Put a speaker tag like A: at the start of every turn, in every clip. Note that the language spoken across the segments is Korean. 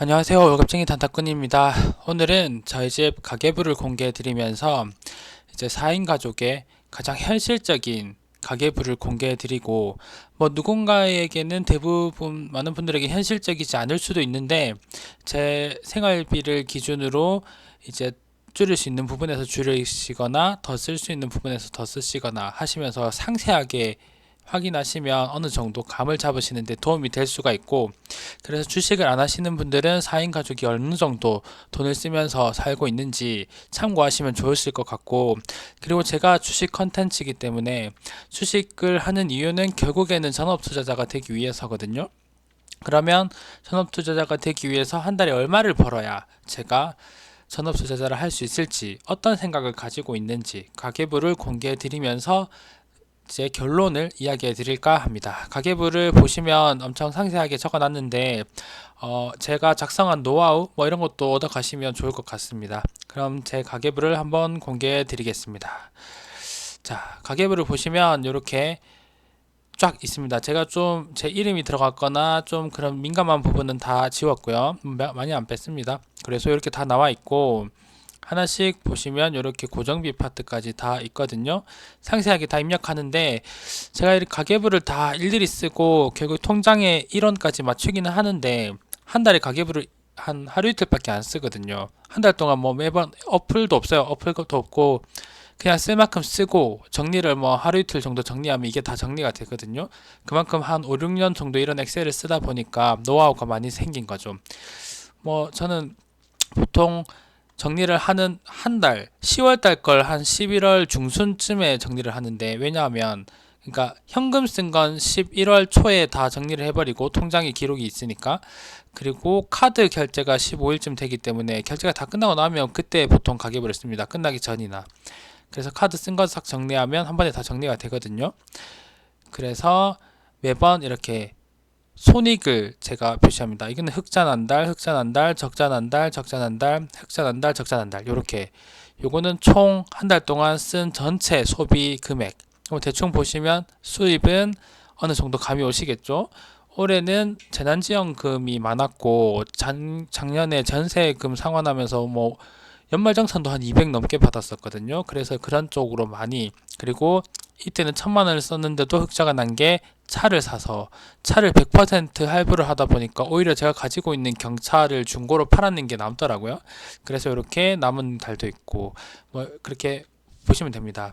A: 안녕하세요. 월급쟁이 단타꾼입니다. 오늘은 저희 집 가계부를 공개해 드리면서 이제 4인 가족의 가장 현실적인 가계부를 공개해 드리고, 누군가에게는 대부분 많은 분들에게 현실적이지 않을 수도 있는데, 제 생활비를 기준으로 이제 줄일 수 있는 부분에서 줄이시거나 더 쓸 수 있는 부분에서 더 쓰시거나 하시면서 상세하게 확인하시면 어느 정도 감을 잡으시는 데 도움이 될 수가 있고, 그래서 주식을 안 하시는 분들은 4인 가족이 어느 정도 돈을 쓰면서 살고 있는지 참고하시면 좋으실 것 같고, 그리고 제가 주식 컨텐츠이기 때문에 주식을 하는 이유는 결국에는 전업 투자자가 되기 위해서거든요. 그러면 전업 투자자가 되기 위해서 한 달에 얼마를 벌어야 제가 전업 투자자를 할 수 있을지, 어떤 생각을 가지고 있는지 가계부를 공개해 드리면서 제 결론을 이야기해 드릴까 합니다. 가계부를 보시면 엄청 상세하게 적어 놨는데, 제가 작성한 노하우 이런 것도 얻어 가시면 좋을 것 같습니다. 그럼 제 가계부를 한번 공개해 드리겠습니다. 자, 가계부를 보시면 이렇게 쫙 있습니다. 제가 좀 제 이름이 들어갔거나 좀 그런 민감한 부분은 다 지웠고요. 많이 안 뺐습니다. 그래서 이렇게 다 나와 있고, 하나씩 보시면 이렇게 고정비 파트까지 다 있거든요. 상세하게 다 입력하는데, 제가 이 가계부를 다 일일이 쓰고 결국 통장에 1원까지 맞추기는 하는데, 한 달에 가계부를 한 하루 이틀밖에 안 쓰거든요. 한 달 동안 매번 어플도 없어요. 어플도 없고 그냥 쓸 만큼 쓰고, 정리를 하루 이틀 정도 정리하면 이게 다 정리가 되거든요. 그만큼 한 5, 6년 정도 이런 엑셀을 쓰다 보니까 노하우가 많이 생긴 거죠. 저는 보통 정리를 하는 한 달, 10월 달 걸 한 11월 중순쯤에 정리를 하는데, 왜냐하면 그러니까 현금 쓴 건 11월 초에 다 정리를 해버리고 통장에 기록이 있으니까, 그리고 카드 결제가 15일쯤 되기 때문에 결제가 다 끝나고 나면 그때 보통 가계부를 씁니다. 끝나기 전이나. 그래서 카드 쓴 거 싹 정리하면 한 번에 다 정리가 되거든요. 그래서 매번 이렇게 손익을 제가 표시합니다. 이거는 흑자난달, 흑자난달, 적자난달, 적자난달, 흑자난달, 적자난달, 요렇게. 요거는 총 한 달 동안 쓴 전체 소비 금액. 대충 보시면 수입은 어느 정도 감이 오시겠죠. 올해는 재난지원금이 많았고, 작년에 전세금 상환하면서 연말정산도 한 200 넘게 받았었거든요. 그래서 그런 쪽으로 많이, 그리고 이때는 1000만 원을 썼는데도 흑자가 난 게, 차를 사서 차를 100% 할부를 하다 보니까 오히려 제가 가지고 있는 경차를 중고로 팔았는 게 남더라고요. 그래서 이렇게 남은 달도 있고, 그렇게 보시면 됩니다.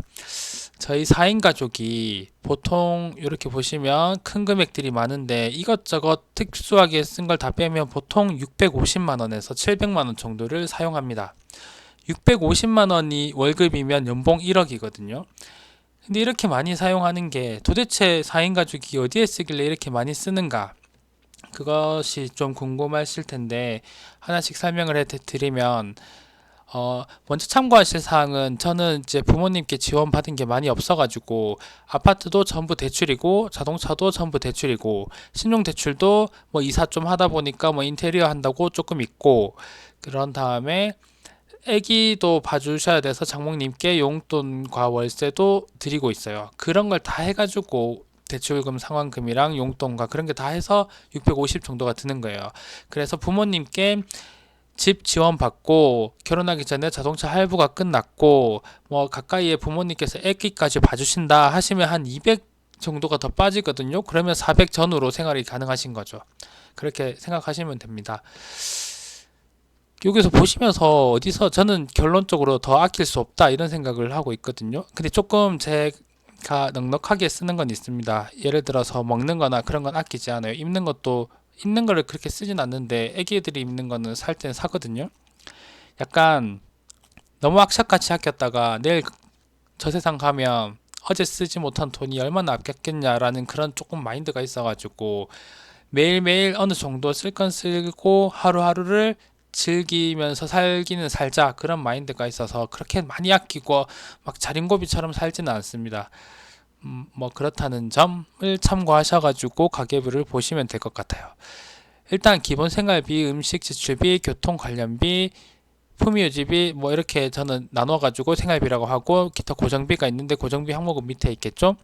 A: 저희 4인 가족이 보통 이렇게 보시면 큰 금액들이 많은데, 이것저것 특수하게 쓴 걸 다 빼면 보통 650만 원에서 700만 원 정도를 사용합니다. 650만 원이 월급이면 연봉 1억이거든요. 근데 이렇게 많이 사용하는 게 도대체 4인 가족이 어디에 쓰길래 이렇게 많이 쓰는가? 그것이 좀 궁금하실 텐데, 하나씩 설명을 해 드리면, 먼저 참고하실 사항은, 저는 이제 부모님께 지원받은 게 많이 없어가지고, 아파트도 전부 대출이고, 자동차도 전부 대출이고, 신용대출도 이사 좀 하다 보니까 인테리어 한다고 조금 있고, 그런 다음에 애기도 봐주셔야 돼서 장모님께 용돈과 월세도 드리고 있어요. 그런 걸 다 해가지고 대출금 상환금이랑 용돈과 그런 게 다 해서 650 정도가 드는 거예요. 그래서 부모님께 집 지원받고 결혼하기 전에 자동차 할부가 끝났고 가까이에 부모님께서 애기까지 봐주신다 하시면 한 200 정도가 더 빠지거든요. 그러면 400 전후로 생활이 가능하신 거죠. 그렇게 생각하시면 됩니다. 여기서 보시면서 어디서 저는 결론적으로 더 아낄 수 없다 이런 생각을 하고 있거든요. 근데 조금 제가 넉넉하게 쓰는 건 있습니다. 예를 들어서 먹는 거나 그런 건 아끼지 않아요. 입는 것도 입는 거를 그렇게 쓰진 않는데, 애기들이 입는 거는 살 때는 사거든요. 약간 너무 악착같이 아꼈다가 내일 저 세상 가면 어제 쓰지 못한 돈이 얼마나 아꼈겠냐라는 그런 조금 마인드가 있어가지고, 매일매일 어느 정도 쓸 건 쓰고 하루하루를 즐기면서 살기는 살자, 그런 마인드가 있어서 그렇게 많이 아끼고 막 자린고비처럼 살지는 않습니다. 그렇다는 점을 참고하셔가지고 가계부를 보시면 될 것 같아요. 일단 기본 생활비, 음식 지출비, 교통 관련비, 품위유지비 이렇게 저는 나눠가지고 생활비라고 하고, 기타 고정비가 있는데 고정비 항목은 밑에 있겠죠.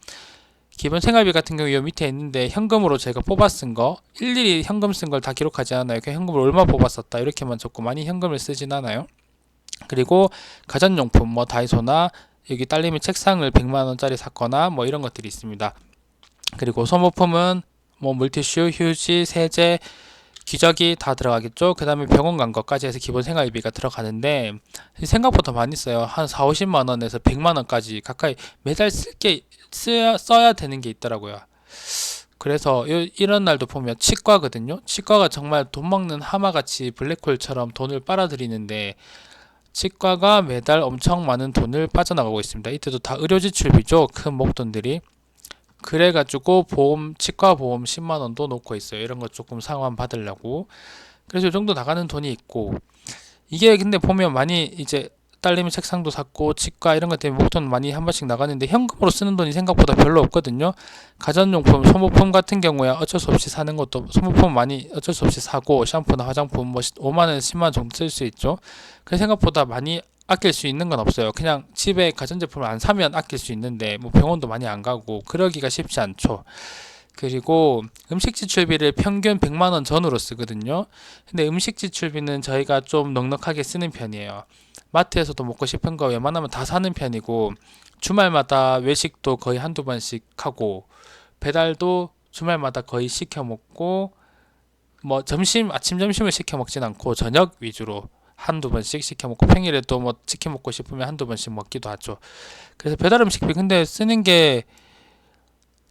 A: 기본 생활비 같은 경우 요 밑에 있는데 현금으로 제가 뽑아 쓴 거 일일이 현금 쓴 걸 다 기록하지 않아요. 그냥 현금을 얼마 뽑았었다 이렇게만 적고 많이 현금을 쓰진 않아요. 그리고 가전용품 뭐 다이소나 여기 딸님이 책상을 100만원짜리 샀거나 뭐 이런 것들이 있습니다. 그리고 소모품은 뭐 물티슈, 휴지, 세제, 기저귀 다 들어가겠죠. 그 다음에 병원 간 것까지 해서 기본 생활비가 들어가는데 생각보다 많이 써요. 한 4, 50만원에서 100만원까지 가까이 매달 써야 되는 게 있더라고요. 그래서 이런 날도 보면 치과거든요. 치과가 정말 돈 먹는 하마같이 블랙홀처럼 돈을 빨아들이는데 치과가 매달 엄청 많은 돈을 빠져나가고 있습니다. 이때도 다 의료 지출비죠. 큰 목돈들이. 그래가지고 치과 보험 10만원도 놓고 있어요. 이런 거 조금 상환 받으려고. 그래서 이 정도 나가는 돈이 있고, 이게 근데 보면 많이 이제 딸내미 책상도 샀고 치과 이런 것 때문에 목돈 많이 한 번씩 나가는데 현금으로 쓰는 돈이 생각보다 별로 없거든요. 가전용품, 소모품 같은 경우에 어쩔 수 없이 사는 것도 소모품 많이 어쩔 수 없이 사고 샴푸나 화장품 뭐 5만원, 10만원 정도 쓸 수 있죠. 그 생각보다 많이 아낄 수 있는 건 없어요. 그냥 집에 가전제품을 안 사면 아낄 수 있는데 뭐 병원도 많이 안 가고 그러기가 쉽지 않죠. 그리고 음식 지출비를 평균 100만원 전후로 쓰거든요. 근데 음식 지출비는 저희가 좀 넉넉하게 쓰는 편이에요. 마트에서도 먹고 싶은 거 웬만하면 다 사는 편이고 주말마다 외식도 거의 한두 번씩 하고 배달도 주말마다 거의 시켜 먹고 뭐 아침 점심을 시켜 먹진 않고 저녁 위주로 한두 번씩 시켜 먹고 평일에도 뭐 치킨 먹고 싶으면 한두 번씩 먹기도 하죠. 그래서 배달 음식비 근데 쓰는 게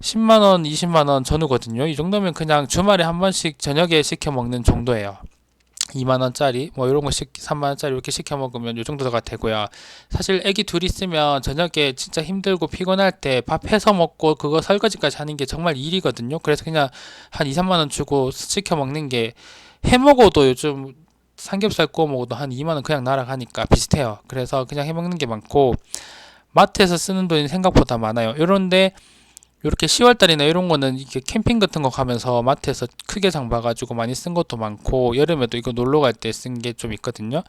A: 10만원, 20만원 전후거든요. 이 정도면 그냥 주말에 한 번씩 저녁에 시켜 먹는 정도예요. 2만원짜리 뭐 이런 거 3만원짜리 이렇게 시켜 먹으면 이 정도가 되고요. 사실 애기 둘 있으면 저녁에 진짜 힘들고 피곤할 때 밥 해서 먹고 그거 설거지까지 하는 게 정말 일이거든요. 그래서 그냥 한 2, 3만원 주고 시켜 먹는 게 해 먹어도 요즘 삼겹살 구워 먹어도 한 2만원 그냥 날아가니까 비슷해요. 그래서 그냥 해 먹는 게 많고 마트에서 쓰는 돈이 생각보다 많아요. 요런데 이렇게 10월달이나 이런 거는 이렇게 캠핑 같은 거 가면서 마트에서 크게 장 봐가지고 많이 쓴 것도 많고 여름에도 이거 놀러 갈 때 쓴 게 좀 있거든요.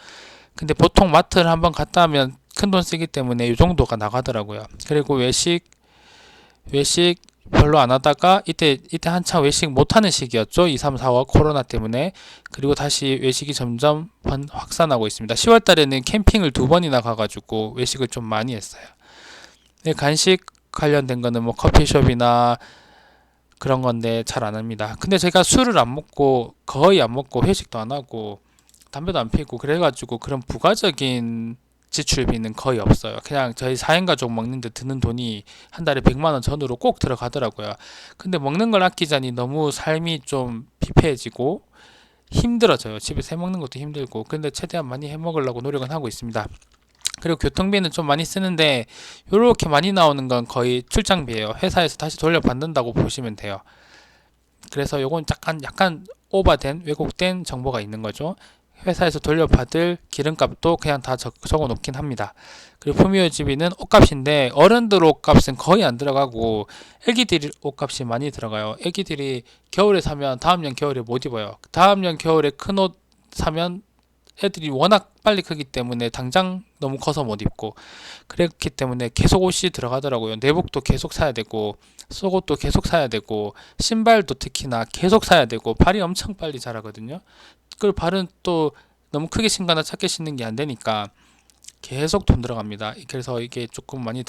A: 근데 보통 마트를 한번 갔다 하면 큰 돈 쓰기 때문에 이 정도가 나가더라고요. 그리고 외식 별로 안 하다가 이때 한창 외식 못 하는 시기였죠. 2, 3, 4월 코로나 때문에. 그리고 다시 외식이 점점 확산하고 있습니다. 10월 달에는 캠핑을 2번이나 가가지고 외식을 좀 많이 했어요. 네, 간식 관련된 거는 뭐 커피숍이나 그런 건데 잘 안 합니다. 근데 제가 술을 안 먹고 거의 안 먹고 회식도 안 하고 담배도 안 피고 그래가지고 그런 부가적인 지출비는 거의 없어요. 그냥 저희 4인 가족 먹는데 드는 돈이 한 달에 100만원 전후로 꼭 들어가더라고요. 근데 먹는 걸 아끼자니 너무 삶이 좀 피폐해지고 힘들어져요. 집에서 해 먹는 것도 힘들고. 근데 최대한 많이 해 먹으려고 노력은 하고 있습니다. 그리고 교통비는 좀 많이 쓰는데 이렇게 많이 나오는 건 거의 출장비예요. 회사에서 다시 돌려받는다고 보시면 돼요. 그래서 요건 약간 오버된 왜곡된 정보가 있는 거죠. 회사에서 돌려받을 기름값도 그냥 다 적어 놓긴 합니다. 그리고 품위유지비는 옷값인데 어른들 옷값은 거의 안 들어가고 애기들 옷값이 많이 들어가요. 애기들이 겨울에 사면 다음년 겨울에 못 입어요. 다음년 겨울에 큰 옷 사면 애들이 워낙 빨리 크기 때문에 당장 너무 커서 못 입고 그렇기 때문에 계속 옷이 들어가더라고요. 내복도 계속 사야 되고 속옷도 계속 사야 되고 신발도 특히나 계속 사야 되고 발이 엄청 빨리 자라거든요. 그리고 발은 또 너무 크게 신거나 작게 신는 게 안 되니까 계속 돈 들어갑니다. 그래서 이게 조금 많이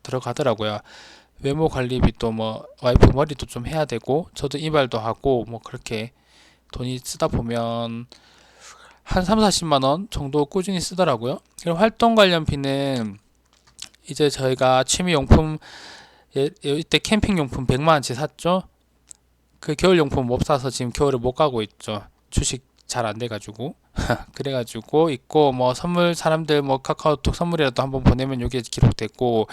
A: 들어가더라고요. 외모 관리비도 뭐 와이프 머리도 좀 해야 되고 저도 이발도 하고 뭐 그렇게 돈이 쓰다 보면 한 3, 40만 원 정도 꾸준히 쓰더라고요. 그리고 활동 관련비는 이제 저희가 취미용품 이때 캠핑용품 100만 원치 샀죠. 그 겨울용품 못 사서 지금 겨울에 못 가고 있죠. 주식 잘 안 돼가지고 그래가지고 있고 뭐 선물 사람들 뭐 카카오톡 선물이라도 한번 보내면 여기에 기록되고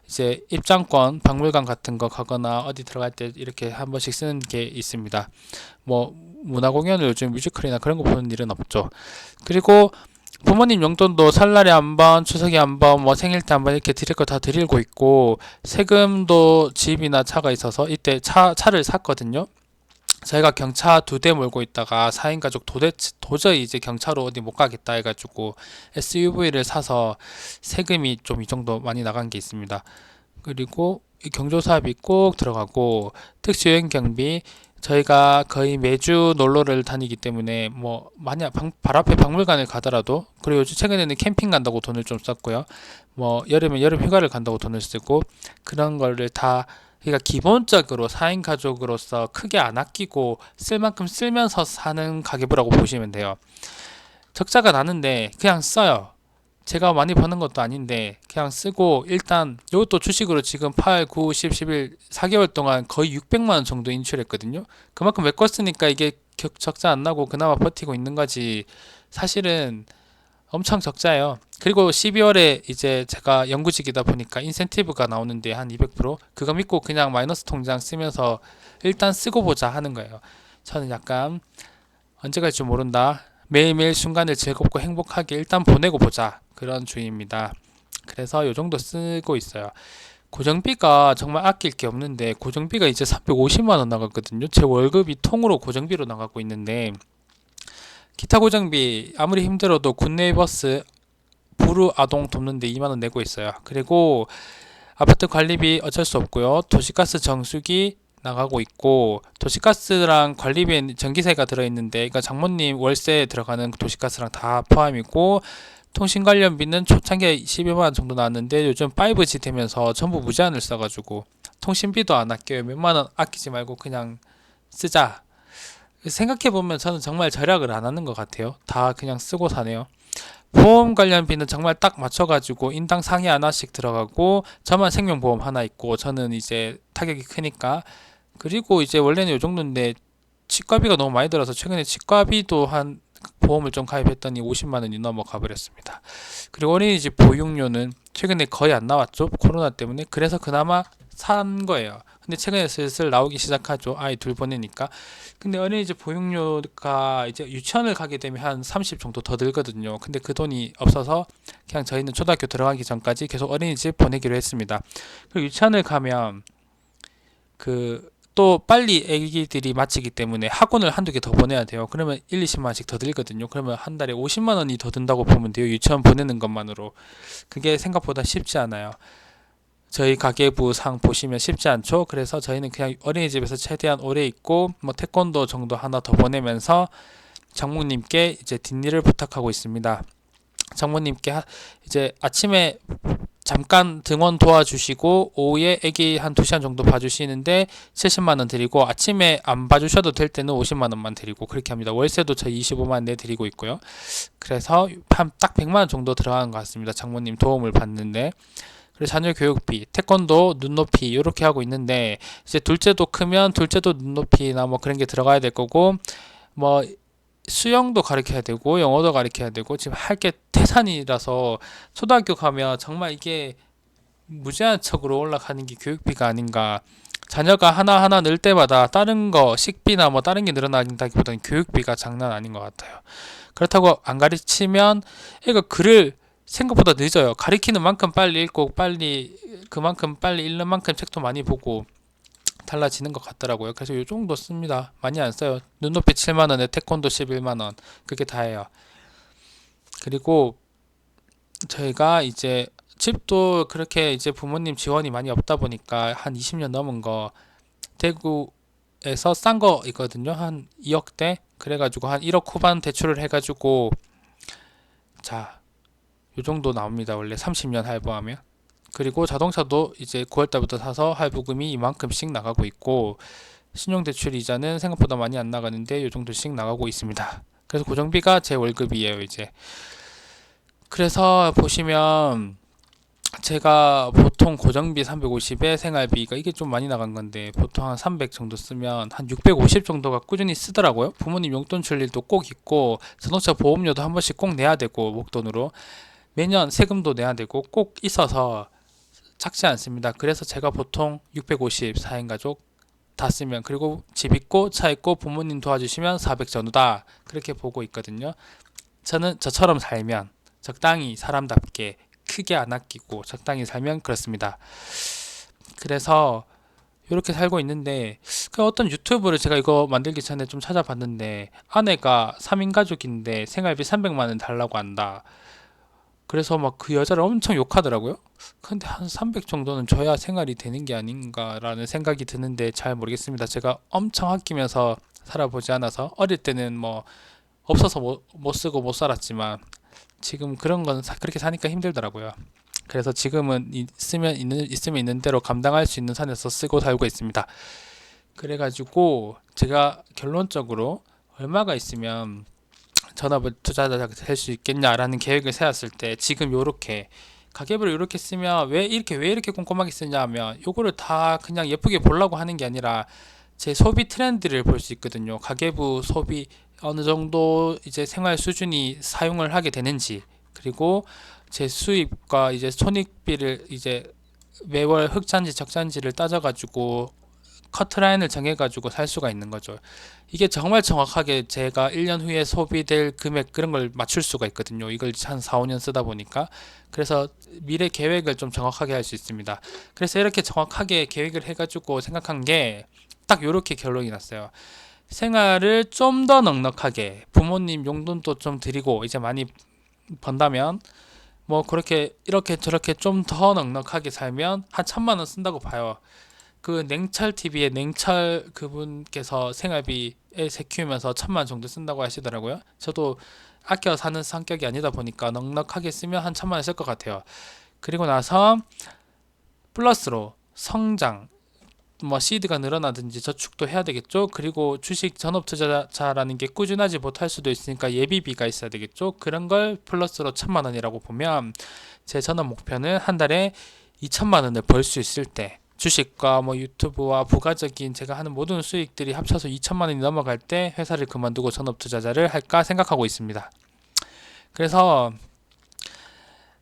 A: 이제 입장권 박물관 같은 거 가거나 어디 들어갈 때 이렇게 한 번씩 쓰는 게 있습니다. 뭐 문화공연을 요즘 뮤지컬이나 그런 거 보는 일은 없죠. 그리고 부모님 용돈도 설날에 한 번, 추석에 한 번, 뭐 생일 때 한 번 이렇게 드릴 거 다 드리고 있고 세금도 집이나 차가 있어서 이때 차를 샀거든요. 저희가 경차 2대 몰고 있다가 4인 가족 도저히 이제 경차로 어디 못 가겠다 해가지고 SUV를 사서 세금이 좀 이 정도 많이 나간 게 있습니다. 그리고 경조사비 꼭 들어가고, 특수여행 경비, 저희가 거의 매주 놀러를 다니기 때문에 뭐 만약 바로 앞에 박물관을 가더라도, 그리고 요즘 최근에는 캠핑 간다고 돈을 좀 썼고요. 뭐 여름에 여름 휴가를 간다고 돈을 쓰고, 그런 거를 다, 그러니까 기본적으로 4인 가족으로서 크게 안 아끼고 쓸 만큼 쓰면서 사는 가계부라고 보시면 돼요. 적자가 나는데 그냥 써요. 제가 많이 버는 것도 아닌데 그냥 쓰고, 일단 이것도 주식으로 지금 8, 9, 10, 11, 4개월 동안 거의 600만 원 정도 인출했거든요. 그만큼 메꿨으니까 이게 적자 안 나고 그나마 버티고 있는 거지. 사실은 엄청 적자예요. 그리고 12월에 이제 제가 연구직이다 보니까 인센티브가 나오는데 한 200%? 그거 믿고 그냥 마이너스 통장 쓰면서 일단 쓰고 보자 하는 거예요. 저는 약간 언제 갈지 모른다. 매일매일 순간을 즐겁고 행복하게 일단 보내고 보자. 그런 주의입니다. 그래서 요 정도 쓰고 있어요. 고정비가 정말 아낄 게 없는데, 고정비가 이제 350만 원 나갔거든요. 제 월급이 통으로 고정비로 나가고 있는데, 기타 고정비 아무리 힘들어도 국내 버스 부루 아동 돕는데 2만 원 내고 있어요. 그리고 아파트 관리비 어쩔 수 없고요. 도시가스 정수기 나가고 있고, 도시가스랑 관리비에 전기세가 들어있는데, 그러니까 장모님 월세에 들어가는 도시가스랑 다 포함이고, 통신 관련비는 초창기에 12만 원 정도 나왔는데 요즘 5G 되면서 전부 무제한을 써가지고 통신비도 안 아껴요. 몇만 원 아끼지 말고 그냥 쓰자. 생각해보면 저는 정말 절약을 안 하는 것 같아요. 다 그냥 쓰고 사네요. 보험 관련비는 정말 딱 맞춰가지고 인당 상위 하나씩 들어가고, 저만 생명보험 하나 있고, 저는 이제 타격이 크니까. 그리고 이제 원래는 요 정도인데 치과비가 너무 많이 들어서 최근에 치과비도 한, 보험을 좀 가입했더니 50만 원이 넘어가 버렸습니다. 그리고 어린이집 보육료는 최근에 거의 안 나왔죠. 코로나 때문에. 그래서 그나마 산 거예요. 근데 최근에 슬슬 나오기 시작하죠. 아이 둘 보내니까. 근데 어린이집 보육료가 이제 유치원을 가게 되면 한 30 정도 더 들거든요. 근데 그 돈이 없어서 그냥 저희는 초등학교 들어가기 전까지 계속 어린이집 보내기로 했습니다. 그리고 유치원을 가면 그 또 빨리 애기들이 마치기 때문에 학원을 한두 개 더 보내야 돼요. 그러면 1, 20만 원씩 더 들거든요. 그러면 한 달에 50만 원이 더 든다고 보면 돼요. 유치원 보내는 것만으로. 그게 생각보다 쉽지 않아요. 저희 가계부 상 보시면 쉽지 않죠. 그래서 저희는 그냥 어린이집에서 최대한 오래 있고, 뭐 태권도 정도 하나 더 보내면서 장모님께 이제 뒷일을 부탁하고 있습니다. 장모님께 이제 아침에 잠깐 등원 도와주시고, 오후에 애기 한 2시간 정도 봐주시는데 70만 원 드리고, 아침에 안 봐주셔도 될 때는 50만 원만 드리고, 그렇게 합니다. 월세도 저희 25만 원 내드리고 있고요. 그래서 한 딱 100만 원 정도 들어가는 것 같습니다. 장모님 도움을 받는데. 그리고 자녀 교육비, 태권도, 눈높이 이렇게 하고 있는데, 이제 둘째도 크면 둘째도 눈높이나 뭐 그런 게 들어가야 될 거고, 뭐 수영도 가르쳐야 되고 영어도 가르쳐야 되고, 지금 할 게 태산이라서 초등학교 가면 정말 이게 무제한적으로 올라가는 게 교육비가 아닌가. 자녀가 하나하나 늘 때마다 다른 거 식비나 뭐 다른 게 늘어나긴다기보다는 교육비가 장난 아닌 것 같아요. 그렇다고 안 가르치면 애가 글을 생각보다 늦어요. 가리키는 만큼 빨리 읽고, 빨리 그만큼 빨리 읽는 만큼 책도 많이 보고 달라지는 것 같더라고요. 그래서 요 정도 씁니다. 많이 안 써요. 눈높이 7만 원에 태권도 11만 원. 그게 다예요. 그리고 저희가 이제 집도 그렇게 이제 부모님 지원이 많이 없다 보니까 한 20년 넘은 거 대구에서 싼 거 있거든요. 한 2억대. 그래가지고 한 1억 후반 대출을 해가지고, 자, 요 정도 나옵니다. 원래 30년 할부하면. 그리고 자동차도 이제 9월 달부터 사서 할부금이 이만큼씩 나가고 있고, 신용대출 이자는 생각보다 많이 안 나가는데 요 정도씩 나가고 있습니다. 그래서 고정비가 제 월급이에요, 이제. 그래서 보시면 제가 보통 고정비 350에 생활비가 이게 좀 많이 나간 건데, 보통 한 300 정도 쓰면 한 650 정도가 꾸준히 쓰더라고요. 부모님 용돈 줄 일도 꼭 있고, 자동차 보험료도 한 번씩 꼭 내야 되고, 목돈으로 매년 세금도 내야 되고 꼭 있어서 작지 않습니다. 그래서 제가 보통 650 4인 가족 다 쓰면, 그리고 집 있고 차 있고 부모님 도와주시면 400 전후다, 그렇게 보고 있거든요. 저는 저처럼 살면, 적당히 사람답게 크게 안 아끼고 적당히 살면 그렇습니다. 그래서 이렇게 살고 있는데, 그 어떤 유튜브를 제가 이거 만들기 전에 좀 찾아봤는데, 아내가 3인 가족인데 생활비 300만 원 달라고 한다. 그래서 막 그 여자를 엄청 욕하더라고요. 근데 한 300 정도는 줘야 생활이 되는 게 아닌가라는 생각이 드는데 잘 모르겠습니다. 제가 엄청 아끼면서 살아보지 않아서 어릴 때는 뭐 없어서 못 쓰고 못 살았지만 지금 그런 건 그렇게 사니까 힘들더라고요. 그래서 지금은 있으면 있는 대로 감당할 수 있는 선에서 쓰고 살고 있습니다. 그래가지고 제가 결론적으로 얼마가 있으면 전업을 투자자가 될 수 있겠냐라는 계획을 세웠을 때 지금 요렇게 가계부를 이렇게 쓰면 왜 이렇게 꼼꼼하게 쓰냐 하면 요거를 다 그냥 예쁘게 보려고 하는 게 아니라 제 소비 트렌드를 볼 수 있거든요. 가계부 소비 어느 정도 이제 생활 수준이 사용을 하게 되는지, 그리고 제 수입과 이제 손익비를 이제 매월 흑자인지 적자인지를 따져가지고 커트라인을 정해가지고 살 수가 있는 거죠. 이게 정말 정확하게 제가 1년 후에 소비될 금액 그런 걸 맞출 수가 있거든요. 이걸 한 4, 5년 쓰다 보니까. 그래서 미래 계획을 좀 정확하게 할 수 있습니다. 그래서 이렇게 정확하게 계획을 해가지고 생각한 게 딱 이렇게 결론이 났어요. 생활을 좀 더 넉넉하게 부모님 용돈도 좀 드리고 이제 많이 번다면 뭐 그렇게 이렇게 저렇게 좀 더 넉넉하게 살면 한 1,000만 원 쓴다고 봐요. 그 냉철 TV의 냉철 그분께서 생활비에 세 키우면서 1,000만 정도 쓴다고 하시더라고요. 저도 아껴 사는 성격이 아니다 보니까 넉넉하게 쓰면 한 1,000만 원 쓸 것 같아요. 그리고 나서 플러스로 성장, 뭐 시드가 늘어나든지 저축도 해야 되겠죠. 그리고 주식 전업 투자자라는 게 꾸준하지 못할 수도 있으니까 예비비가 있어야 되겠죠. 그런 걸 플러스로 1,000만 원이라고 보면 제 전업 목표는 한 달에 2,000만 원을 벌 수 있을 때, 주식과 뭐 유튜브와 부가적인 제가 하는 모든 수익들이 합쳐서 2,000만 원이 넘어갈 때 회사를 그만두고 전업 투자자를 할까 생각하고 있습니다. 그래서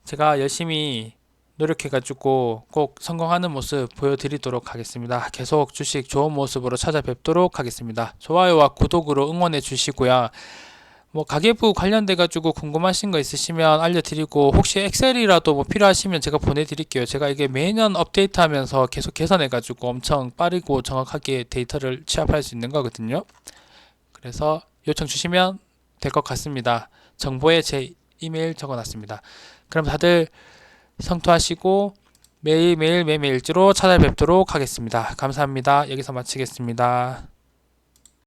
A: 제가 열심히 노력해가지고 꼭 성공하는 모습 보여드리도록 하겠습니다. 계속 주식 좋은 모습으로 찾아뵙도록 하겠습니다. 좋아요와 구독으로 응원해 주시고요. 뭐 가계부 관련돼가지고 궁금하신 거 있으시면 알려드리고, 혹시 엑셀이라도 뭐 필요하시면 제가 보내드릴게요. 제가 이게 매년 업데이트하면서 계속 개선해가지고 엄청 빠르고 정확하게 데이터를 취합할 수 있는 거거든요. 그래서 요청 주시면 될 것 같습니다. 정보에 제 이메일 적어놨습니다. 그럼 다들 성투하시고 매일매일일지로 찾아뵙도록 하겠습니다. 감사합니다. 여기서 마치겠습니다.